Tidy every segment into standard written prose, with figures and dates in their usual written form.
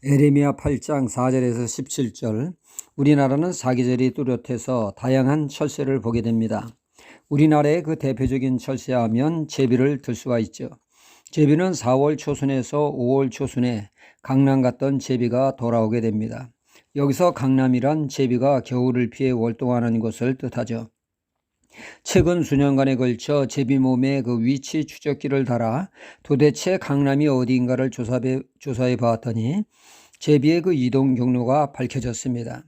에레미야 8장 4절에서 17절. 우리나라는 사계절이 뚜렷해서 다양한 철새를 보게 됩니다. 우리나라의 그 대표적인 철새하면 제비를 들 수가 있죠. 제비는 4월 초순에서 5월 초순에 강남 갔던 제비가 돌아오게 됩니다. 여기서 강남이란 제비가 겨울을 피해 월동하는 것을 뜻하죠. 최근 수년간에 걸쳐 제비 몸에 그 위치 추적기를 달아 도대체 강남이 어디인가를 조사해 봤더니 제비의 그 이동 경로가 밝혀졌습니다.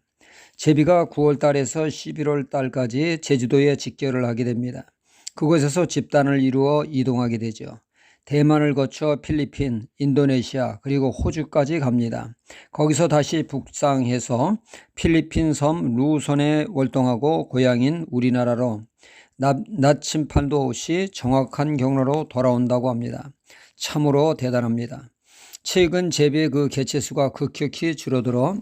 제비가 9월 달에서 11월 달까지 제주도에 직결을 하게 됩니다. 그곳에서 집단을 이루어 이동하게 되죠. 대만을 거쳐 필리핀, 인도네시아 그리고 호주까지 갑니다. 거기서 다시 북상해서 필리핀 섬 루손에 월동하고 고향인 우리나라로 나침판도 없이 정확한 경로로 돌아온다고 합니다. 참으로 대단합니다. 최근 제비의 그 개체수가 급격히 줄어들어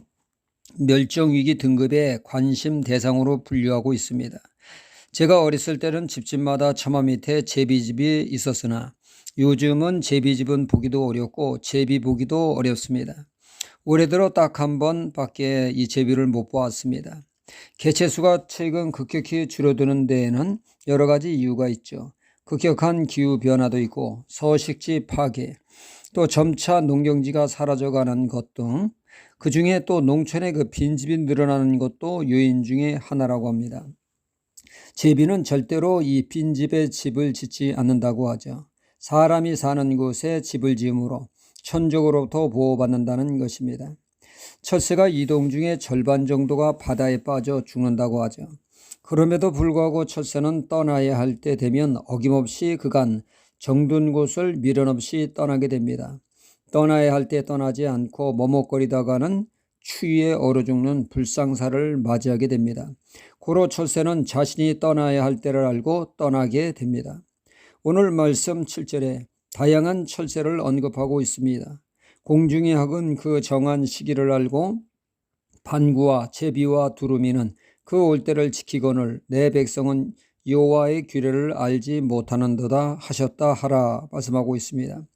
멸종위기 등급의 관심 대상으로 분류하고 있습니다. 제가 어렸을 때는 집집마다 처마 밑에 제비집이 있었으나 요즘은 제비집은 보기도 어렵고 제비 보기도 어렵습니다. 올해 들어 딱 한 번밖에 이 제비를 못 보았습니다. 개체수가 최근 급격히 줄어드는 데에는 여러 가지 이유가 있죠. 급격한 기후변화도 있고 서식지 파괴, 또 점차 농경지가 사라져가는 것 등 그중에 또 농촌의 그 빈집이 늘어나는 것도 요인 중에 하나라고 합니다. 제비는 절대로 이 빈집에 집을 짓지 않는다고 하죠. 사람이 사는 곳에 집을 지음으로 천적으로부터 보호받는다는 것입니다. 철새가 이동 중에 절반 정도가 바다에 빠져 죽는다고 하죠. 그럼에도 불구하고 철새는 떠나야 할 때 되면 어김없이 그간 정든 곳을 미련 없이 떠나게 됩니다. 떠나야 할 때 떠나지 않고 머뭇거리다가는 추위에 얼어 죽는 불상사를 맞이하게 됩니다. 고로 철새는 자신이 떠나야 할 때를 알고 떠나게 됩니다. 오늘 말씀 7절에 다양한 철새를 언급하고 있습니다. 공중의학은 그 정한 시기를 알고 반구와 제비와 두루미는 그 올 때를 지키거늘 내 백성은 여호와의 규례를 알지 못하는도다 하셨다 하라 말씀하고 있습니다.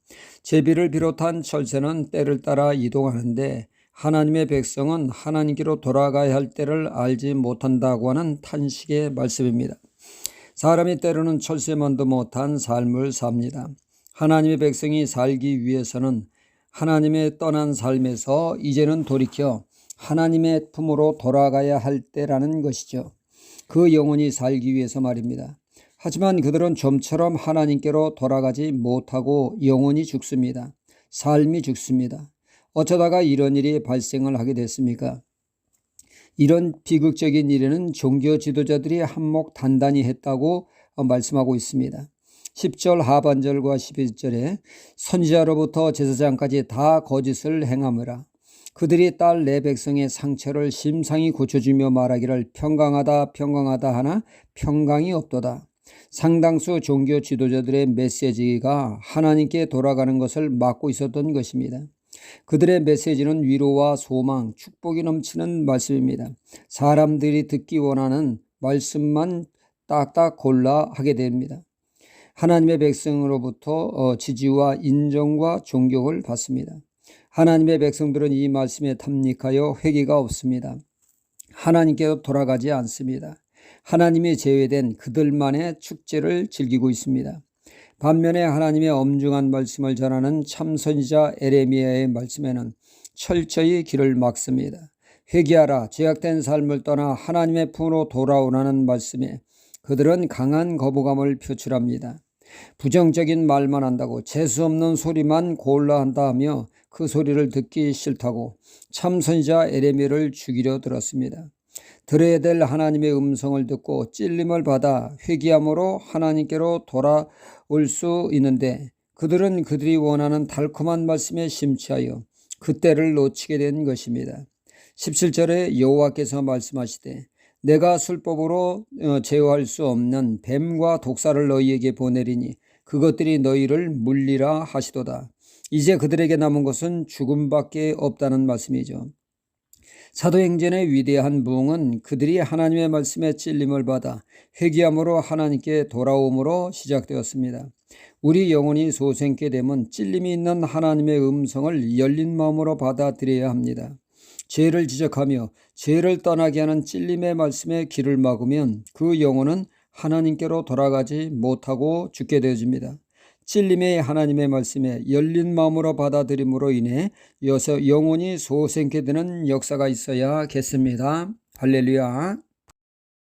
제비를 비롯한 철새는 때를 따라 이동하는데 하나님의 백성은 하나님께로 돌아가야 할 때를 알지 못한다고 하는 탄식의 말씀입니다. 사람이 때로는 철새만도 못한 삶을 삽니다. 하나님의 백성이 살기 위해서는 하나님의 떠난 삶에서 이제는 돌이켜 하나님의 품으로 돌아가야 할 때라는 것이죠. 그 영혼이 살기 위해서 말입니다. 하지만 그들은 좀처럼 하나님께로 돌아가지 못하고 영혼이 죽습니다. 삶이 죽습니다. 어쩌다가 이런 일이 발생을 하게 됐습니까? 이런 비극적인 일에는 종교 지도자들이 한몫 단단히 했다고 말씀하고 있습니다. 10절 하반절과 11절에 선지자로부터 제사장까지 다 거짓을 행하므라. 그들이 딸 내 백성의 상처를 심상히 고쳐주며 말하기를 평강하다 평강하다 하나 평강이 없도다. 상당수 종교 지도자들의 메시지가 하나님께 돌아가는 것을 막고 있었던 것입니다. 그들의 메시지는 위로와 소망, 축복이 넘치는 말씀입니다. 사람들이 듣기 원하는 말씀만 딱딱 골라 하게 됩니다. 하나님의 백성으로부터 지지와 인정과 존경을 받습니다. 하나님의 백성들은 이 말씀에 탐닉하여 회개가 없습니다. 하나님께로 돌아가지 않습니다. 하나님이 제외된 그들만의 축제를 즐기고 있습니다. 반면에 하나님의 엄중한 말씀을 전하는 참선지자 에레미야의 말씀에는 철저히 길을 막습니다. 회개하라, 죄악된 삶을 떠나 하나님의 품으로 돌아오라는 말씀에 그들은 강한 거부감을 표출합니다. 부정적인 말만 한다고 재수없는 소리만 골라 한다 하며 그 소리를 듣기 싫다고 참선지자 에레미야를 죽이려 들었습니다. 들어야 될 하나님의 음성을 듣고 찔림을 받아 회개함으로 하나님께로 돌아올 수 있는데 그들은 그들이 원하는 달콤한 말씀에 심취하여 그때를 놓치게 된 것입니다. 17절에 여호와께서 말씀하시되 내가 술법으로 제어할 수 없는 뱀과 독사를 너희에게 보내리니 그것들이 너희를 물리라 하시도다. 이제 그들에게 남은 것은 죽음밖에 없다는 말씀이죠. 사도행전의 위대한 부흥은 그들이 하나님의 말씀에 찔림을 받아 회개함으로 하나님께 돌아옴으로 시작되었습니다. 우리 영혼이 소생케 되면 찔림이 있는 하나님의 음성을 열린 마음으로 받아들여야 합니다. 죄를 지적하며 죄를 떠나게 하는 찔림의 말씀에 귀를 막으면 그 영혼은 하나님께로 돌아가지 못하고 죽게 되어집니다. 찔림의 하나님의 말씀에 열린 마음으로 받아들임으로 인해 영혼이 소생케 되는 역사가 있어야겠습니다. 할렐루야.